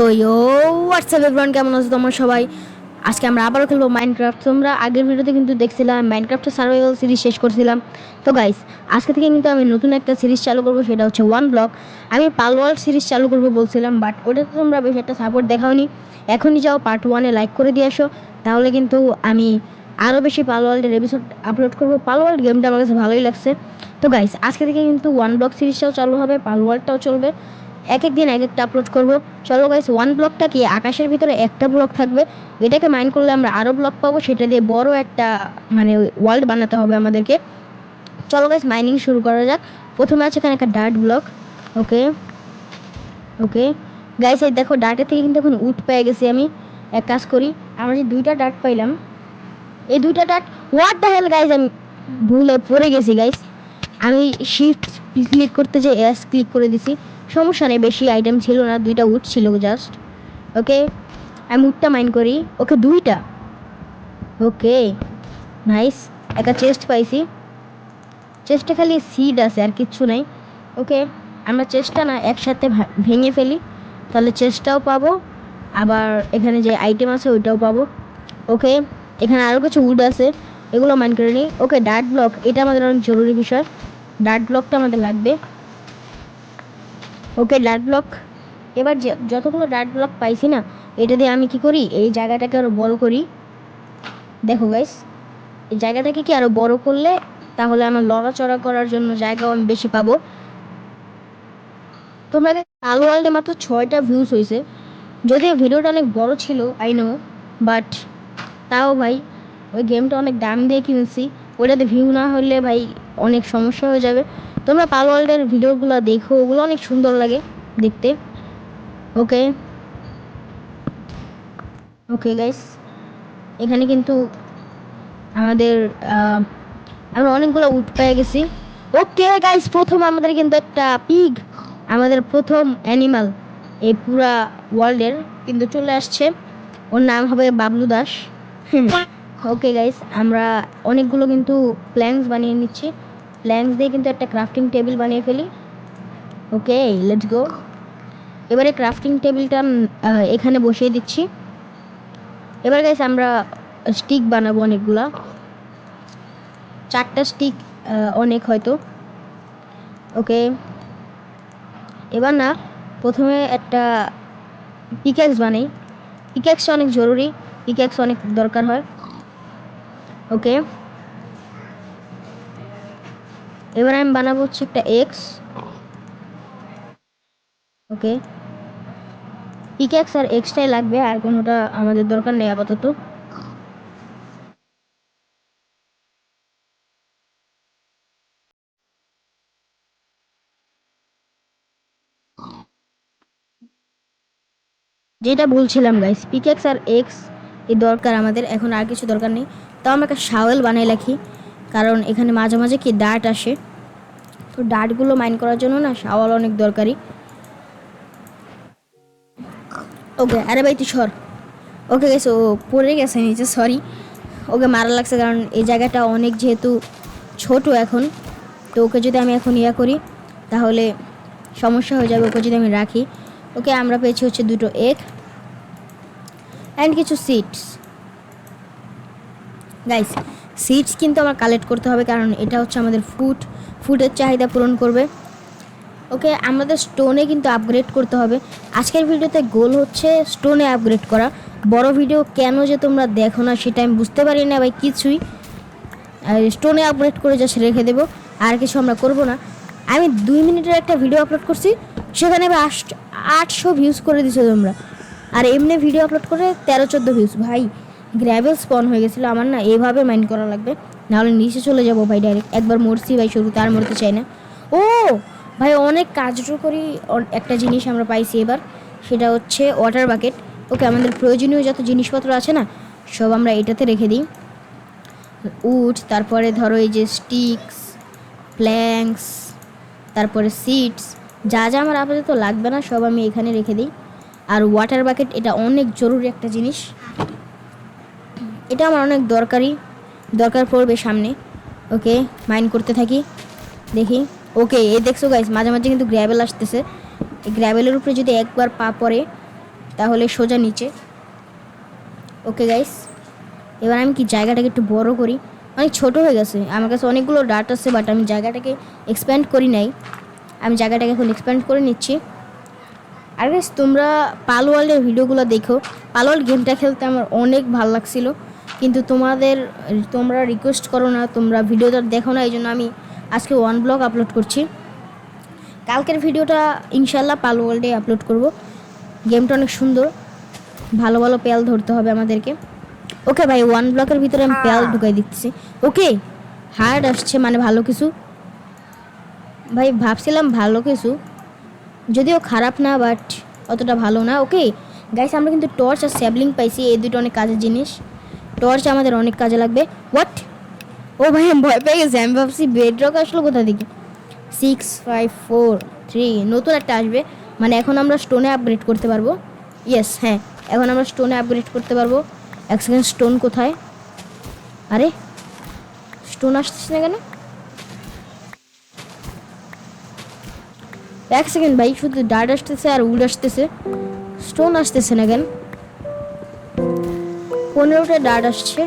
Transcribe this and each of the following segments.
তো WhatsApp everyone, কেমন আছো তোমরা সবাই? আজকে আমরা আবারও খেলবো মাইনক্রাফট। তোমরা আগের ভিডিওতে কিন্তু দেখছিলাম মাইনক্রাফটের সার্ভাইভাল সিরিজ শেষ করছিলাম। তো গাইস, আজকে থেকে কিন্তু আমি নতুন একটা সিরিজ চালু করবো, সেটা হচ্ছে ওয়ান ব্লক। আমি পাল ওয়ার্ল্ড সিরিজ চালু করবো বলছিলাম, বাট ওটাতে তোমরা বেশি একটা সাপোর্ট দেখাওনি। এখনই যাও পার্ট 1-এ লাইক করে দিয়ে আসো, তাহলে কিন্তু আমি আরও বেশি পাল ওয়ার্ল্ডের এপিসোড আপলোড করবো। পাল ওয়ার্ল্ড গেমটা আমার কাছে ভালোই লাগছে। তো গাইস, আজকে থেকে কিন্তু ওয়ান ব্লক সিরিজটাও চালু হবে, পাল ওয়ার্ল্ডটাও চলবে। এক এক দিন এক একটা আপলোড করবো। চলো গাইস, ওয়ান ব্লকটা কি আকাশের ভিতরে একটা ব্লক থাকবে, এটাকে মাইন্ড করলে আমরা আরও ব্লক পাবো, সেটা দিয়ে বড় একটা মানে ওয়ার্ল্ড বানাতে হবে আমাদেরকে। চলো গাইস, মাইনিং শুরু করা যাক। প্রথমে আছে এখানে একটা ডার্ট ব্লক। ওকে ওকে গাইস, এই দেখো ডার্টের থেকে কিন্তু এখন উড পেয়ে গেছি আমি। এক কাজ করি, আমরা যে দুইটা ডার্ট পাইলাম, এই দুইটা dart, what the hell guys, আমি ভুলে পড়ে গেছি গাইস। আমি শিফট ক্লিক করতে যে এস ক্লিক করে দিছি। সমস্যা নেই, বেশি আইটেম ছিল না, দুইটা উড ছিল জাস্ট। ওকে, আমি উডটা মাইন্ড করি। ওকে, দুইটা। ওকে, নাইস। একটা চেস্ট পাইছি, চেস্টে খালি সিড আছে আর কিচ্ছু নাই। ওকে, আমরা চেস্টটা না একসাথে ভেঙে ফেলি, তাহলে চেস্টটাও পাবো, আবার এখানে যে আইটেম আছে ওইটাও পাবো। ওকে, এখানে আরও কিছু উড আছে, এগুলো মাইন্ড করে নিই। ওকে, ডার্ট ব্লক, এটা আমাদের অনেক জরুরি বিষয়, ডার্ট ব্লকটা আমাদের লাগবে। ওকে, ডার্ট ব্লক। এবার যতগুলো ডার্ট ব্লক পাইছি না, এটা দিয়ে আমি কি করি, এই জায়গাটাকে আরও বড় করি। দেখো গাইস, এই জায়গাটাকে কি আরও বড় করলে তাহলে আমার লড়াচড়া করার জন্য জায়গাও আমি বেশি পাবো। তোমরা আল ওয়ার্ল্ডে মাত্র 6টা ভিউজ হয়েছে, যদিও ভিডিওটা অনেক বড় ছিল আই নো, বাট তাও ভাই ওই গেমটা অনেক দাম দিয়ে কিনছি, ওইটাতে ভিউ না হলে ভাই অনেক সমস্যা হয়ে যাবে। তোমরা পাল ওয়ার্ল্ডের ভিডিওগুলো দেখো, ওগুলো অনেক সুন্দর লাগে দেখতে। ওকে ওকে গাইস, এখানে কিন্তু আমাদের আমরা অনেকগুলো উড পেয়ে গেছি। ওকে গাইস, প্রথম আমাদের কিন্তু একটা পিগ, আমাদের প্রথম অ্যানিমাল এই পুরা ওয়ার্ল্ডের কিন্তু চলে আসছে। ওর নাম হবে বাবলু দাস। ওকে গাইস, আমরা অনেকগুলো কিন্তু প্ল্যাঙ্কস বানিয়ে নিচ্ছি। প্ল্যাঙ্কস দিয়ে কিন্তু একটা ক্রাফটিং টেবিল বানিয়ে ফেলি। ওকে, লেটস গো। এবারে ক্রাফটিং টেবিলটা এখানে বসিয়ে দিচ্ছি। এবার গাইস আমরা স্টিক বানাবো অনেকগুলা, 4টা স্টিক অনেক হয়তো। ওকে, এবার না প্রথমে একটা পিক্যাক্স বানাই, পিক্যাক্স অনেক জরুরি, পিক্যাক্স অনেক দরকার হয়। ওকে, এবার আমি বানাবো হচ্ছে একটা এক্স। ওকে, পিক্যাক্স আর এক্সটাই লাগবে, আর কোনোটা আমাদের দরকার নেই আপাতত। যেটা বলছিলাম গাইস, পিক্যাক্স আর এক্স এই দরকার আমাদের, এখন আর কিছু দরকার নেই। তাও আমরা একটা শাওয়েল বানাই রাখি, কারণ এখানে মাঝে মাঝে কি ডার্ট আসে, তো ডার্টগুলো মাইন করার জন্য না শাওয়াল অনেক দরকারি। ওকে, আরে ভাই তুই সর। ওকে গেছে, ও পড়ে গেছে নিচে, সরি। ওকে মারা লাগছে, কারণ এই জায়গাটা অনেক যেহেতু ছোট এখন, তো ওকে যদি আমি এখন ইয়া করি তাহলে সমস্যা হয়ে যাবে, ওকে যদি আমি রাখি। ওকে, আমরা পেয়েছি হচ্ছে 2টো এগ অ্যান্ড কিছু সিডস। গাইস, সিডস কিন্তু আমার কালেক্ট করতে হবে, কারণ এটা হচ্ছে আমাদের ফুডের চাহিদা পূরণ করবে। ওকে, আমাদের স্টোনে কিন্তু আপগ্রেড করতে হবে। আজকের ভিডিওতে গোল হচ্ছে স্টোনে আপগ্রেড করা। বড় ভিডিও কেন যে তোমরা দেখো না সেটা আমি বুঝতে পারি না ভাই কিছুই। স্টোনে আপগ্রেড করে জাস্ট রেখে দেবো, আর কিছু আমরা করবো না। আমি 2 মিনিটের একটা ভিডিও আপলোড করছি, সেখানে 800 ভিউজ করে দিছো তোমরা, আর এমনি ভিডিও আপলোড করে 13-14 ভিউজ। ভাই গ্র্যাভেল স্পন হয়ে গেছিলো আমার, না এইভাবে মাইন্ড করা লাগবে, নাহলে নিচে চলে যাবো ভাই ডাইরেক্ট। একবার মরছি ভাই, শুরু তার মরতে চাই না। ও ভাই, অনেক কার্যকরী একটা জিনিস আমরা পাইছি এবার, সেটা হচ্ছে ওয়াটার বাকেট। ওকে, আমাদের প্রয়োজনীয় যত জিনিসপত্র আছে না সব আমরা এটাতে রেখে দিই। উড, তারপরে ধরো এই যে স্টিক্স, প্ল্যাঙ্কস, তারপরে সিডস, যা যা আমার আপাতত লাগবে না সব আমি এখানে রেখে দিই। আর ওয়াটার বাকেট, এটা অনেক জরুরি একটা জিনিস, এটা আমার অনেক দরকার পড়বে সামনে। ওকে, মাইন্ড করতে থাকি, দেখি। ওকে, এই দেখছো গাইস, মাঝে মাঝে কিন্তু গ্র্যাভেল আসতেছে। এই গ্র্যাভেলের উপরে যদি একবার পা পড়ে তাহলে সোজা নিচে। ওকে গাইস, এবার আমি কি জায়গাটাকে একটু বড় করি। অনেক ছোট হয়ে গেছে, আমার কাছে অনেকগুলো ডাট আছে, বাট আমি জায়গাটাকে এক্সপ্যান্ড করি নাই। আমি জায়গাটাকে এখন এক্সপ্যান্ড করে নিচ্ছি। আর গাইস, তোমরা পালওয়ার্ল্ডের ভিডিওগুলো দেখো। পালওয়ার্ল্ড গেমটা খেলতে আমার অনেক ভালো লাগছিল, কিন্তু তোমরা রিকোয়েস্ট করো না, তোমরা ভিডিওটা দেখো না, এই জন্য আমি আজকে 1 ব্লগ আপলোড করছি। কালকের ভিডিওটা ইনশাল্লাহ পালওয়ার্ল্ডে আপলোড করব। গেমটা অনেক সুন্দর, ভালো ভালো পেয়াল ধরতে হবে আমাদেরকে। ওকে ভাই, 1 ব্লকের ভিতরে আমি পেয়াল ঢুকাই দিচ্ছি। ওকে, হার্ড আসছে, মানে ভালো কিছু। ভাই ভাবছিলাম ভালো কিছু, যদিও খারাপ না, বাট অতটা ভালো না। ওকে গাইস, আমরা কিন্তু টর্চ আর স্যাবলিং পাইছি, এই দুটো অনেক কাজের জিনিস। টর্চ আমাদের অনেক কাজে লাগবে। হোয়াট? ও ভাই, আমি ভয় পেয়ে গেছি, আমি ভাবছি বেডরক আসলো কোথা থেকে। 6 5 4 3 নতুন একটা আসবে, মানে এখন আমরা স্টোনে আপগ্রেড করতে পারবো। ইয়েস, হ্যাঁ, এখন আমরা স্টোনে আপগ্রেড করতে পারবো। এক সেকেন্ড, স্টোন কোথায়? আরে স্টোন আসতেছে না কেন? এক সেকেন্ড ভাই, শুধু ডার্ট আসতেছে আর উড আসতেছে, স্টোন আসতেছে না কেন? 15টা ডার্ট আসছে।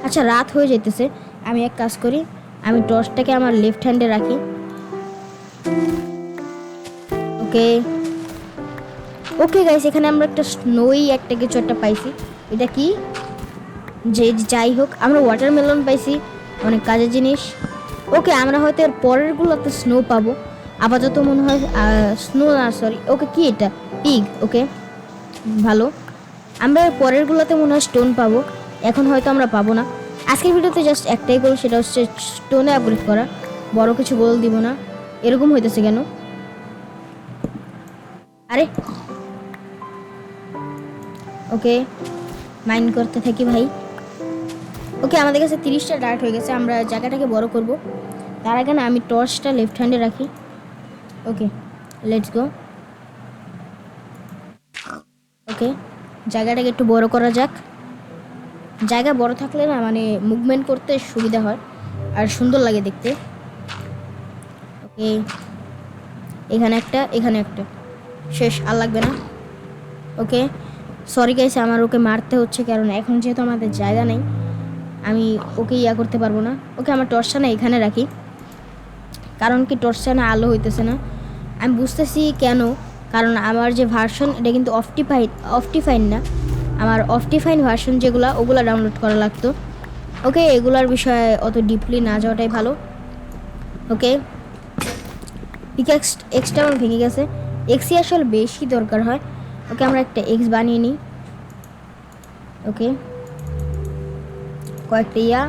আচ্ছা, রাত হয়ে যেতেছে, আমি এক কাজ করি, আমি টর্চটাকে আমার লেফট হ্যান্ডে রাখি। ওকে ওকে গাইস, এখানে আমরা একটা স্নোই একটা কিছু একটা পাইছি। এটা কি? যে যাই হোক, আমরা ওয়াটারমেলন পাইছি, অনেক কাজের জিনিস। ওকে, আমরা হয়তো এর পরেরগুলোতে স্নো পাবো। আপাতত মনে হয় স্নো না, সরি। ওকে, কি এটা? পিগ। ওকে, ভালো। আমরা এর পরেরগুলোতে মনে হয় স্টোন পাবো, এখন হয়তো আমরা পাবো না। আজকের ভিডিওতে জাস্ট একটাই করবো, সেটা হচ্ছে স্টোনে আপগ্রেড করা। বড় কিছু গোল দিব না। এরকম হইতেছে কেন? আরে ওকে, মাইন্ড করতে থাকি ভাই। ওকে, আমাদের কাছে 30টা ডার্ট হয়ে গেছে, আমরা জায়গাটাকে বড় করব। তার আগে না, আমি টর্চটা লেফট হ্যান্ডে রাখি। ওকে, লেটস গো। ওকে, জায়গাটাকে একটু বড় করা যাক। জায়গা বড় থাকলে না, মানে মুভমেন্ট করতে সুবিধা হয় আর সুন্দর লাগে দেখতে। ওকে, এখানে একটা শেষ, আর লাগবে না। ওকে, সরি গাইস, আমার ওকে মারতে হচ্ছে, কারণ এখন যেহেতু আমাদের জায়গা নেই, আমি ওকে করতে পারবো না। ওকে, আমার টর্চটা না এখানে রাখি, কারণ কি টর্চটা না আলো হইতেছে না। আমি বুঝতেছি কেন, কারণ আমার যে ভার্সন, এটা কিন্তু অপটিফাইন না, আমার অপটিফাইন ভার্সন যেগুলো, ওগুলো ডাউনলোড করা লাগতো। ওকে, এগুলার বিষয়ে অত ডিপলি না যাওয়াটাই ভালো। ওকে, এক্সটা আমার ভেঙে গেছে, এক্সই আসলে বেশি দরকার হয়। ওকে, আমরা একটা এক্স বানিয়ে নিই। ওকে, কয়েকটা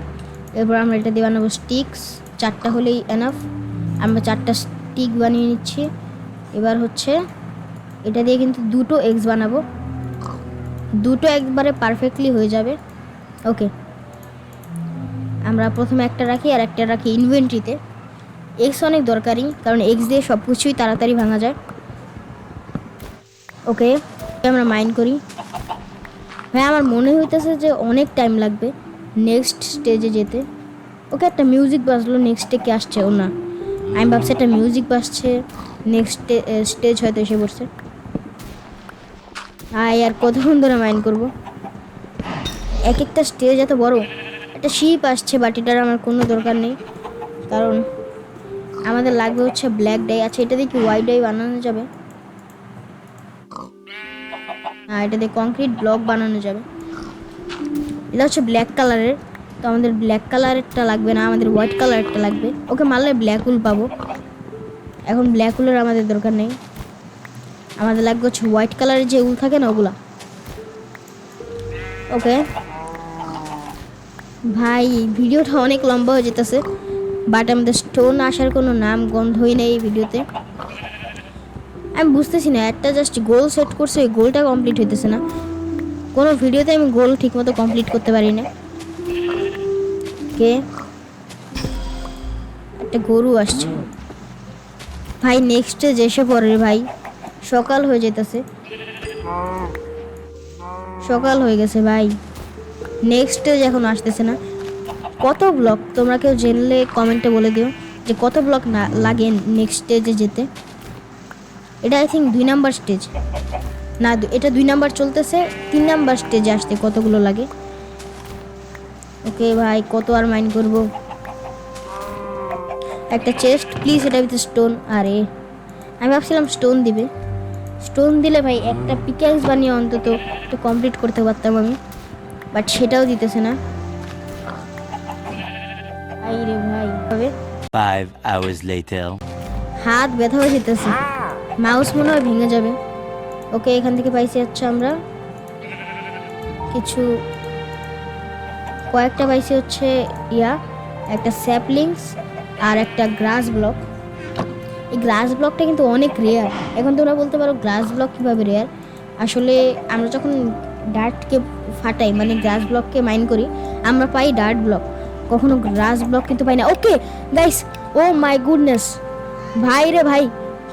এরপর আমরা এটা দিয়ে বানাবো স্টিক্স, 4টা হলেই এনাফ। আমরা 4টা স্টিক বানিয়ে নিচ্ছি। এবার হচ্ছে এটা দিয়ে কিন্তু 2টো এক্স বানাবো, 2টো একবারে পারফেক্টলি হয়ে যাবে। ওকে, আমরা প্রথমে একটা রাখি আর একটা রাখি ইনভেন্টরিতে। এক্স অনেক দরকারি, কারণ এক্স দিয়ে সব কিছুই তাড়াতাড়ি ভাঙা যায়। ওকে, আমরা মাইন্ড করি। হ্যাঁ, আমার মনে হইতেছে যে অনেক টাইম লাগবে নেক্সট স্টেজে যেতে। ওকে, একটা মিউজিক বাজলো, নেক্সটে কি আসছে? ও না, আমি ভাবছি একটা মিউজিক বাজছে, নেক্সট স্টেজ হয়তো এসে পড়ছে। আর কতক্ষণ ধরে মাইন্ড করবো? এক একটা স্টেজ এত বড়। একটা শিপ আসছে, বাট এটার আমার কোনো দরকার নেই, কারণ আমাদের লাগবে হচ্ছে ব্ল্যাক ডাই। আচ্ছা, এটা দিয়ে কি হোয়াইট ডাই বানানো যাবে? হ্যাঁ, এটা দিয়ে কংক্রিট ব্লক বানানো যাবে। এটা হচ্ছে ব্ল্যাক কালারের, তো আমাদের ব্ল্যাক কালারেরটা লাগবে না, আমাদের হোয়াইট কালারেরটা লাগবে। ওকে, মারলে ব্ল্যাক উল পাবো, এখন ব্ল্যাক উলের আমাদের দরকার নেই, আমাদের লাগবে হচ্ছে হোয়াইট কালারের যে উল থাকে না, ওগুলা। ওকে ভাই, ভিডিওটা অনেক লম্বা হয়ে যেতেছে, বাট আমাদের স্টোন আসার কোনো নাম গন্ধই নেই এই ভিডিওতে। আমি বুঝতেছি না, একটা জাস্ট গোল সেট করছে, ওই গোলটা কমপ্লিট হইতেছে না। কোনো ভিডিওতে আমি গোল ঠিকমতো কমপ্লিট করতে পারি না। কে? একটা গরু আসছে ভাই, নেক্সট স্টেজ এসে পড়ে ভাই, সকাল হয়ে যেতেছে, সকাল হয়ে গেছে ভাই, নেক্সট স্টেজ এখন আসতেছে না। কত ব্লক তোমরা কেউ জেনলে কমেন্টে বলে দিও যে কত ব্লক না লাগে নেক্সট স্টেজে যেতে। এটা আই থিঙ্ক 2 নাম্বার স্টেজ, না, এটা 2 নাম্বার চলতেছে, 3 নাম্বার স্টেজে আসতে কতগুলো লাগে। ওকে ভাই, কত আর মাইন করব। একটা চেস্ট প্লিজ, এটা ভিতরে স্টোন। আরে আমি ভাবছিলাম স্টোন দিবে, স্টোন দিলে ভাই একটা পিক্যাক্স বানিয়ে অন্তত একটু কমপ্লিট করতে পারতাম আমি, বাট সেটাও দিতেছে না। ভাই রে ভাই, হবে 5 hours later. হাত ব্যথা হয়ে যেতেছে, মাউস মনে হয় ভেঙে যাবে। ওকে, এখান থেকে পাইছি হচ্ছে আমরা কিছু, কয়েকটা পাইছি হচ্ছে একটা স্যাপলিংস আর একটা গ্রাস ব্লক। এই গ্রাস ব্লকটা কিন্তু অনেক রেয়ার। এখন তোমরা বলতে পারো গ্রাস ব্লক কীভাবে রেয়ার। আসলে আমরা যখন ডার্টকে ফাটাই, মানে গ্রাস ব্লককে মাইন করি, আমরা পাই ডার্ট ব্লক, কখনো গ্রাস ব্লক কিন্তু পাই না। Okay guys, O my goodness, ভাই রে ভাই,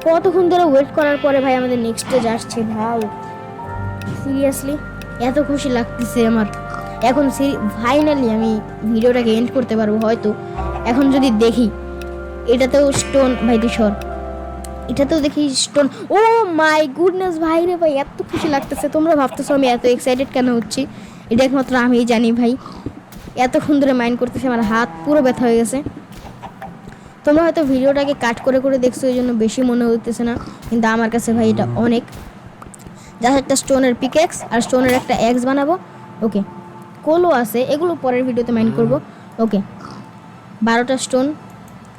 কতক্ষণ ধরে ওয়েট করার পরে ভাই আমাদের নেক্সট স্টেজ আসছে। ভাই সিরিয়াসলি এত খুশি লাগতেছে আমার। এখন ফাইনালি আমি ভিডিওটাকে এন্ড করতে পারবো হয়তো। এখন যদি দেখি এটাতেও স্টোন, ভাই তুষর, এটাতেও দেখি স্টোন। ও মাই গুডনেস, ভাই রে ভাই, এত খুশি লাগতেছে। তোমরা ভাবতেছো আমি এত এক্সাইটেড কেন হচ্ছি, এটা একমাত্র আমিই জানি ভাই। এতক্ষণ ধরে মাইন্ড করতেছে, আমার হাত পুরো ব্যথা হয়ে গেছে। তোমরা হয়তো ভিডিওটাকে কাট করে করে দেখছো, এই জন্য বেশি মনে হইতেছে না, কিন্তু আমার কাছে ভাই এটা অনেক। জাস্ট একটা স্টোনের পিকেক্স আর স্টোনের একটা এক্স বানাবো। ওকে, কোলও আছে, এগুলো পরের ভিডিওতে মাইন্ড করব। ওকে, 12টা স্টোন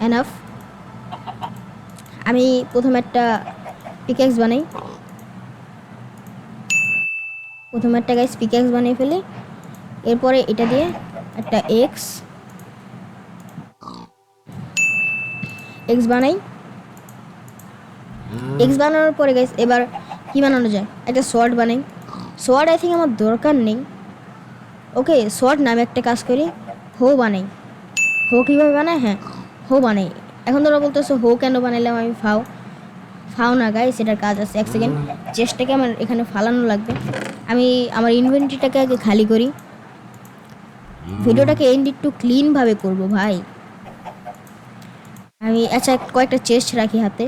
এনাফ। আমি প্রথমে একটা পিকেক্স বানাই, প্রথমে একটা গাইস পিকেক্স বানিয়ে ফেলি। এরপরে এটা দিয়ে একটা এক্স বানাই। এক্স বানানোর পরে গাইস এবার কি বানানো যায়, একটা সোয়ার্ড বানাই। সোয়ার্ড আই থিঙ্ক আমার দরকার নেই। ওকে, সোয়ার্ড নামে একটা কাজ করি, হো বানাই। হো কীভাবে বানায়, হ্যাঁ হো বানাই। এখন তোমরা বলতেছো হো কেন বানাইলাম আমি, ফাও না গাইস, এটার কাজ আছে। 1 সেকেন্ড, চেষ্টাকে আমার এখানে ফালানো লাগবে। আমি আমার ইনভেন্টরিটাকে আগে খালি করি, ভিডিওটাকে এন্ড একটু ক্লিনভাবে করবো ভাই আমি। আচ্ছা, কয়েকটা চেস্ট রাখি হাতে,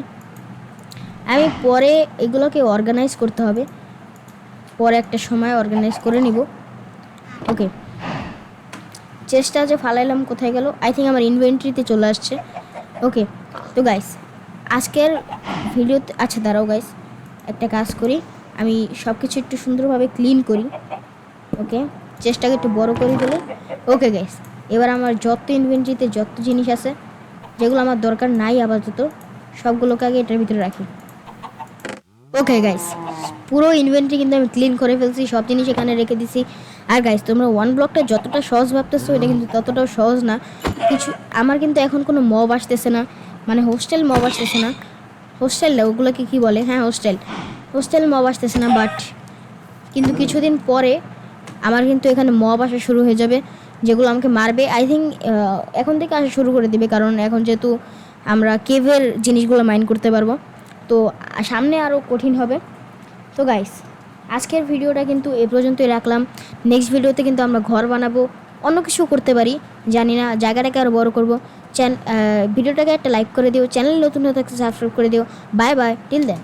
আমি পরে এগুলোকে অর্গানাইজ করতে হবে, পরে একটা সময় অর্গানাইজ করে নিব। ওকে, চেষ্টা যে ফালাইলাম কোথায় গেল, আই থিঙ্ক আমার ইনভেন্টরিতে চলে আসছে। ওকে, তো গাইস আজকের ভিডিওতে, আচ্ছা দাঁড়াও গাইস, একটা কাজ করি, আমি সব কিছু একটু সুন্দরভাবে ক্লিন করি। ওকে, চেষ্টাকে একটু বড় করে দিলে। ওকে গাইস, এবার আমার যত ইনভেন্টরিতে যত জিনিস আছে, যেগুলো আমার দরকার নাই আপাতত, সবগুলোকে আগে এটার ভিতরে রাখি। ওকে গাইস, পুরো ইনভেন্টরি কিন্তু আমি ক্লিন করে ফেলছি, সব জিনিস এখানে রেখে দিছি। আর গাইস, তোমরা ওয়ান ব্লকটা যতটা সহজ ভাবতেছো, এটা কিন্তু ততটাও সহজ না। কিছু আমার কিন্তু এখন কোনো মব আসতেছে না, মানে হোস্টেল মব আসতেছে না। হোস্টেল না, ওগুলোকে কী বলে, হ্যাঁ হোস্টেল মব আসতেছে না, বাট কিন্তু কিছুদিন পরে আমার কিন্তু এখানে মব আসা শুরু হয়ে যাবে, যেগুলো আমাকে মারবে। আই থিঙ্ক এখন থেকে আসা শুরু করে দিবে, কারণ এখন যেহেতু আমরা কেভের জিনিসগুলো মাইন্ড করতে পারবো, তো সামনে আরও কঠিন হবে। তো গাইস, আজকের ভিডিওটা কিন্তু এ পর্যন্তই রাখলাম। নেক্সট ভিডিওতে কিন্তু আমরা ঘর বানাবো, অন্য কিছু করতে পারি জানি না, জায়গাটাকে আরও বড় করবো। ভিডিওটাকে একটা লাইক করে দিও, চ্যানেল নতুন হয়ে থাকলে সাবস্ক্রাইব করে দিও। বাই বাই, টিল দেন।